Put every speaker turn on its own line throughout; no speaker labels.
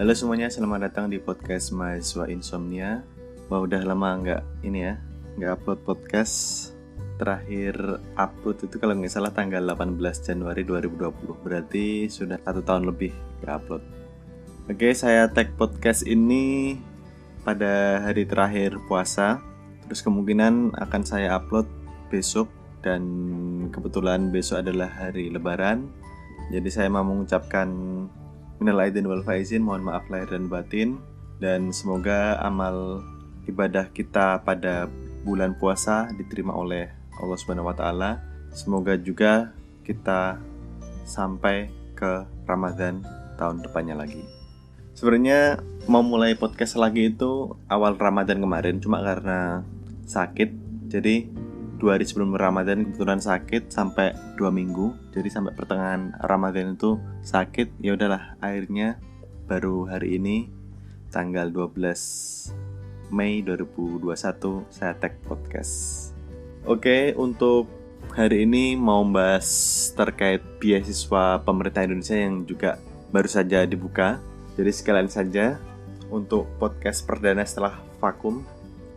Halo semuanya, selamat datang di podcast Mahasiswa Insomnia. Wah, udah lama nggak upload podcast. Terakhir upload itu kalau nggak salah tanggal 18 Januari 2020. Berarti sudah 1 tahun lebih nggak upload. Oke, saya tag podcast ini pada hari terakhir puasa. Terus kemungkinan akan saya upload besok. Dan kebetulan besok adalah hari Lebaran. Jadi saya mau mengucapkan minal aidin wal faizin, mohon maaf lahir dan batin, dan semoga amal ibadah kita pada bulan puasa diterima oleh Allah Subhanahu wa taala. Semoga juga kita sampai ke Ramadan tahun depannya lagi. Sebenarnya mau mulai podcast lagi itu awal Ramadan kemarin, cuma karena sakit. Jadi 2 hari sebelum Ramadan kebetulan sakit sampai 2 minggu. Jadi sampai pertengahan Ramadan itu sakit. Ya udahlah, akhirnya baru hari ini tanggal 12 Mei 2021 saya tag podcast. Oke, untuk hari ini mau bahas terkait beasiswa pemerintah Indonesia yang juga baru saja dibuka. Jadi sekalian saja untuk podcast perdana setelah vakum.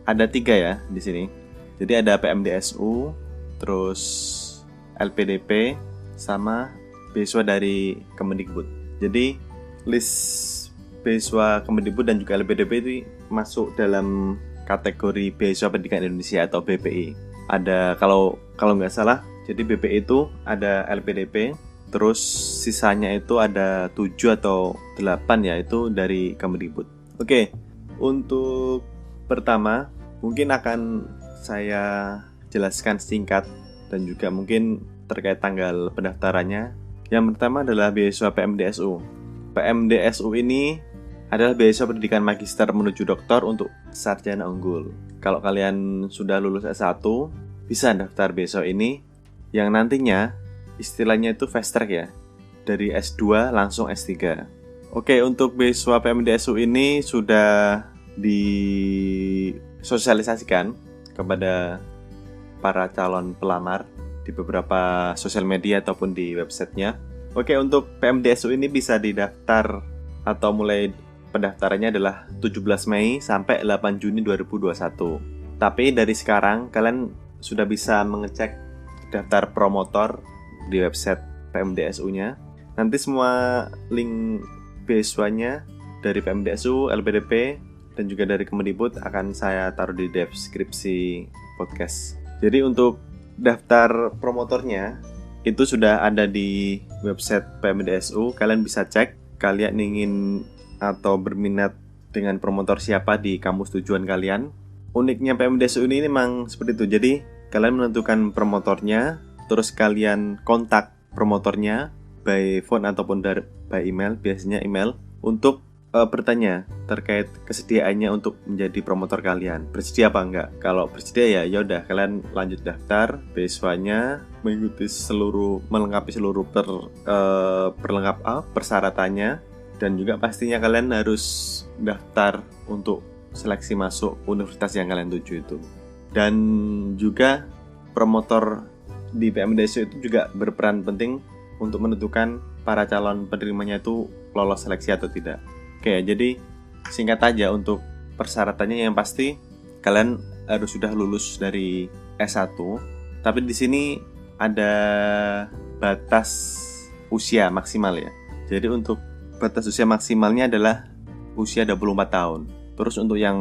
Ada 3 ya di sini. Jadi ada PMDSU, terus LPDP, sama beasiswa dari Kemendikbud. Jadi list beasiswa Kemendikbud dan juga LPDP itu masuk dalam kategori beasiswa pendidikan Indonesia atau BPI. Ada kalau nggak salah, jadi BPI itu ada LPDP, terus sisanya itu ada 7 atau 8 ya, itu dari Kemendikbud. Oke, untuk pertama mungkin akan saya jelaskan singkat dan juga mungkin terkait tanggal pendaftarannya. Yang pertama adalah beasiswa PMDSU. PMDSU ini adalah beasiswa pendidikan magister menuju doktor untuk sarjana unggul. Kalau kalian sudah lulus S1, bisa daftar beasiswa ini yang nantinya istilahnya itu fast track ya. Dari S2 langsung S3. Oke, untuk beasiswa PMDSU ini sudah disosialisasikan kepada para calon pelamar di beberapa sosial media ataupun di websitenya. Oke, untuk PMDSU ini bisa didaftar atau mulai pendaftarannya adalah 17 Mei sampai 8 Juni 2021. Tapi dari sekarang kalian sudah bisa mengecek daftar promotor di website PMDSU-nya. Nanti semua link beasiswanya dari PMDSU, LPDP, dan juga dari Kemendikbud akan saya taruh di deskripsi podcast. Jadi untuk daftar promotornya itu sudah ada di website PMDSU. Kalian bisa cek kalian ingin atau berminat dengan promotor siapa di kampus tujuan kalian. Uniknya PMDSU ini memang seperti itu. Jadi kalian menentukan promotornya, terus kalian kontak promotornya by phone ataupun by email, biasanya email, untuk bertanya terkait kesediaannya untuk menjadi promotor kalian. Bersedia apa enggak? Kalau bersedia ya udah kalian lanjut daftar beasiswanya, melengkapi seluruh persyaratannya, dan juga pastinya kalian harus daftar untuk seleksi masuk universitas yang kalian tuju itu. Dan juga promotor di PMDSU itu juga berperan penting untuk menentukan para calon penerimanya itu lolos seleksi atau tidak. Oke, jadi singkat aja untuk persyaratannya, yang pasti kalian harus sudah lulus dari S1. Tapi di sini ada batas usia maksimal ya. Jadi untuk batas usia maksimalnya adalah usia 24 tahun. Terus untuk yang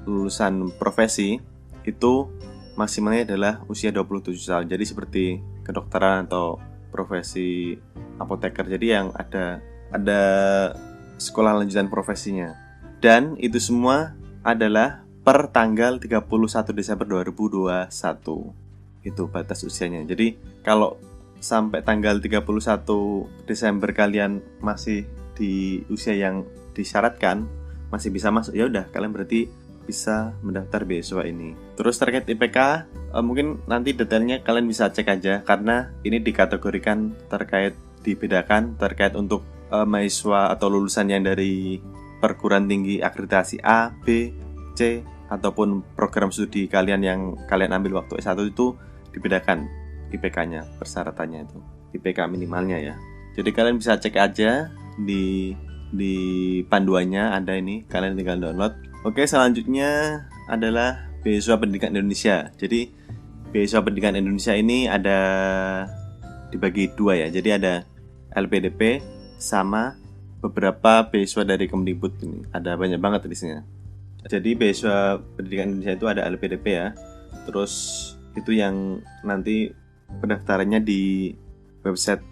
lulusan profesi itu maksimalnya adalah usia 27 tahun. Jadi seperti kedokteran atau profesi apoteker. Jadi yang ada sekolah lanjutan profesinya. Dan itu semua adalah per tanggal 31 Desember 2021. Itu batas usianya. Jadi kalau sampai tanggal 31 Desember kalian masih di usia yang disyaratkan, masih bisa masuk, ya udah kalian berarti bisa mendaftar beasiswa ini. Terus terkait IPK, mungkin nanti detailnya kalian bisa cek aja, karena ini dikategorikan dibedakan terkait untuk mahasiswa atau lulusan yang dari perguruan tinggi akreditasi A, B, C, ataupun program studi kalian yang kalian ambil waktu S1 itu dibedakan IPK-nya, persyaratannya itu, IPK minimalnya ya. Jadi kalian bisa cek aja di di panduannya ada ini, kalian tinggal download. Oke, selanjutnya adalah beasiswa pendidikan Indonesia. Jadi beasiswa pendidikan Indonesia ini ada dibagi dua ya. Jadi ada LPDP sama beberapa beasiswa dari Kemdikbud ini. Ada banyak banget di sini. Jadi beasiswa pendidikan Indonesia itu ada LPDP ya. Terus itu yang nanti pendaftarannya di website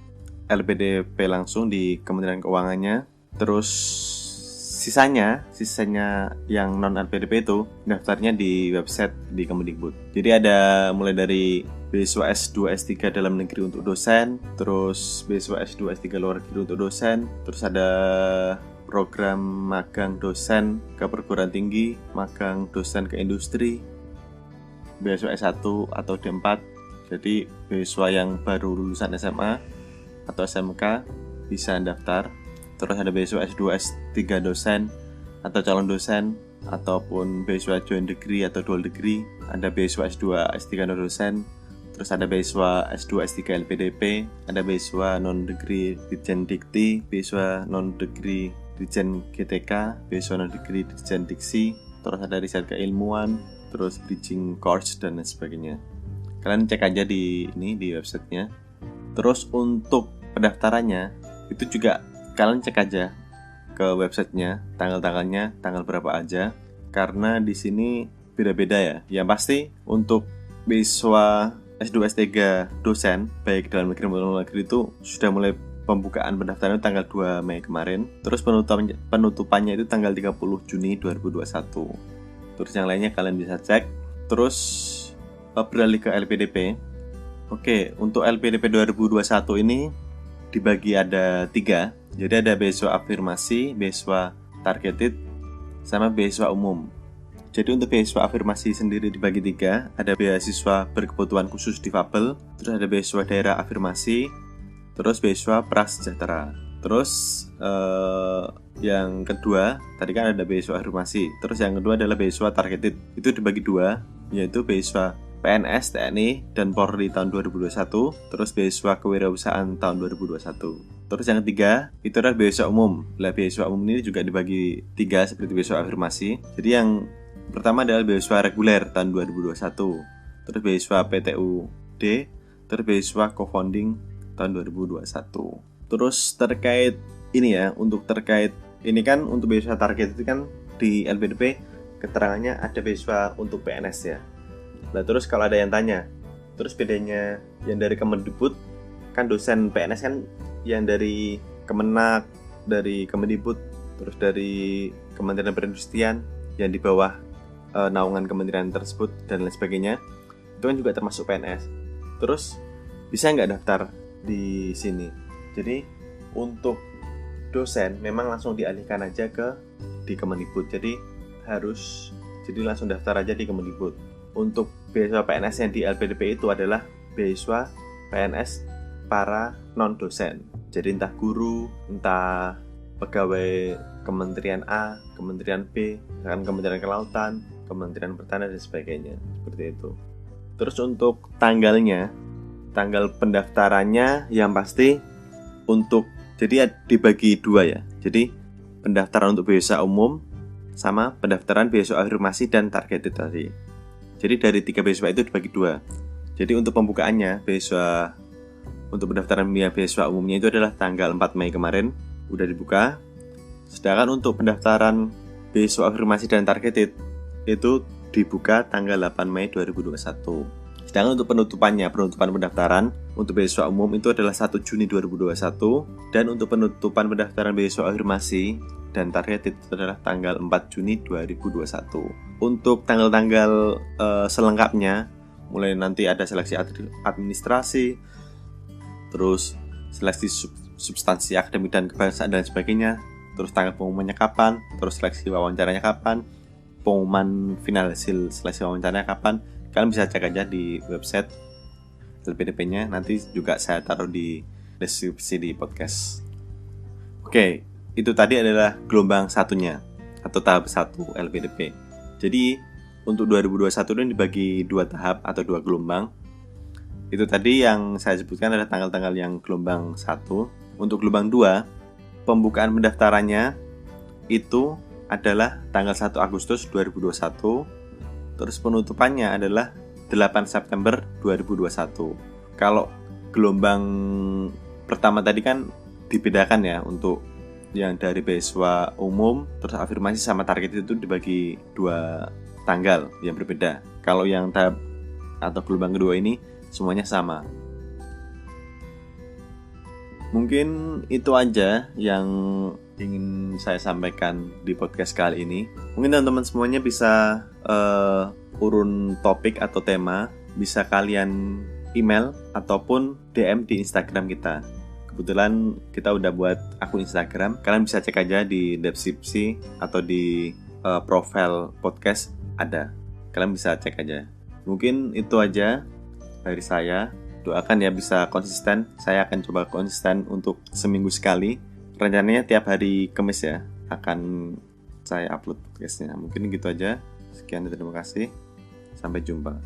LPDP langsung di Kementerian Keuangannya. Terus sisanya yang non LPDP itu daftarnya di website di Kemdikbud. Jadi ada mulai dari beasiswa S2 S3 dalam negeri untuk dosen, terus beasiswa S2 S3 luar negeri untuk dosen, terus ada program magang dosen ke perguruan tinggi, magang dosen ke industri, beasiswa S1 atau D4. Jadi beasiswa yang baru lulusan SMA atau SMK bisa daftar. Terus ada beasiswa S2 S3 dosen atau calon dosen, ataupun beasiswa joint degree atau dual degree. Ada beasiswa S2 S3 non dosen. Terus ada beasiswa S2 S3 LPDP, ada beasiswa non degree Dirjen Dikti, beasiswa non degree Dirjen GTK, beasiswa non degree Dirjen Diksi, terus ada riset keilmuan, terus bridging course dan lain sebagainya. Kalian cek aja di websitenya. Terus untuk pendaftarannya itu juga kalian cek aja ke websitenya, tanggal-tanggalnya, tanggal berapa aja, karena di sini beda-beda ya. Yang pasti untuk beasiswa S2 S3 dosen baik dalam negeri maupun luar negeri itu sudah mulai pembukaan pendaftaran tanggal 2 Mei kemarin. Terus penutupannya itu tanggal 30 Juni 2021. Terus yang lainnya kalian bisa cek. Terus beralih ke LPDP. Oke, untuk LPDP 2021 ini dibagi ada 3. Jadi ada beasiswa afirmasi, beasiswa targeted, sama beasiswa umum. Jadi untuk beasiswa afirmasi sendiri dibagi 3. Ada beasiswa berkebutuhan khusus difabel, terus ada beasiswa daerah afirmasi, terus beasiswa prasejahtera. Terus yang kedua, tadi kan ada beasiswa afirmasi. Terus yang kedua adalah beasiswa targeted. Itu dibagi 2, yaitu beasiswa PNS, TNI, dan Polri tahun 2021. Terus beasiswa kewirausahaan tahun 2021. Terus yang ketiga, itu adalah beasiswa umum. Beasiswa umum ini juga dibagi 3 seperti beasiswa afirmasi. Jadi yang pertama adalah beasiswa reguler tahun 2021, terus beasiswa PTUD, terus beasiswa co-founding tahun 2021. Terus terkait ini ya, terkait ini kan untuk beasiswa target itu kan di LPDP keterangannya ada beasiswa untuk PNS ya. Nah terus kalau ada yang tanya, terus bedanya yang dari Kemdikbud kan dosen PNS kan yang dari Kemenak, dari Kemdikbud, terus dari Kementerian Perindustrian yang di bawah naungan kementerian tersebut dan lain sebagainya, itu kan juga termasuk PNS. Terus bisa nggak daftar di sini? Jadi untuk dosen memang langsung dialihkan aja di Kemdikbud. Jadi langsung daftar aja di Kemdikbud. Untuk beasiswa PNS yang di LPDP itu adalah beasiswa PNS para non dosen. Jadi entah guru, entah pegawai Kementerian A, Kementerian B, Kementerian Kelautan, Kementerian Pertanian dan sebagainya, seperti itu. Terus untuk tanggal pendaftarannya yang pasti jadi dibagi 2 ya. Jadi pendaftaran untuk beasiswa umum sama pendaftaran beasiswa afirmasi dan targeted tadi. Jadi dari 3 beasiswa itu dibagi 2. Jadi untuk pembukaannya untuk pendaftaran beasiswa umumnya itu adalah tanggal 4 Mei kemarin udah dibuka. Sedangkan untuk pendaftaran beasiswa afirmasi dan targeted itu dibuka tanggal 8 Mei 2021. Sedangkan untuk penutupan pendaftaran untuk beasiswa umum itu adalah 1 Juni 2021, dan untuk penutupan pendaftaran beasiswa afirmasi dan targeted itu adalah tanggal 4 Juni 2021. Untuk tanggal-tanggal selengkapnya, mulai nanti ada seleksi administrasi, terus seleksi substansi akademik dan kebangsaan dan sebagainya, terus tanggal pengumumannya kapan, terus seleksi wawancaranya kapan, pengumuman final hasil seleksi wawancaranya kapan, kalian bisa cek aja di website LPDP-nya. Nanti juga saya taruh di deskripsi di podcast. Oke, itu tadi adalah gelombang satunya atau tahap 1 LPDP. Jadi untuk 2021 ini dibagi 2 tahap atau 2 gelombang. Itu tadi yang saya sebutkan adalah tanggal-tanggal yang gelombang 1. Untuk gelombang 2, pembukaan pendaftarannya itu adalah tanggal 1 Agustus 2021. Terus penutupannya adalah 8 September 2021. Kalau gelombang pertama tadi kan dibedakan ya, untuk yang dari beasiswa umum terus afirmasi sama target itu dibagi 2 tanggal yang berbeda. Kalau yang tahap atau gelombang kedua ini semuanya sama. Mungkin itu aja yang ingin saya sampaikan di podcast kali ini. Mungkin teman-teman semuanya bisa urun topik atau tema, bisa kalian email ataupun DM di Instagram kita. Kebetulan kita udah buat akun Instagram, kalian bisa cek aja di deskripsi atau di profile podcast ada. Kalian bisa cek aja. Mungkin itu aja dari saya. Doakan ya bisa konsisten. Saya akan coba konsisten untuk seminggu sekali. Rencananya tiap hari Kamis ya akan saya upload podcastnya. Mungkin gitu aja. Sekian dan terima kasih. Sampai jumpa.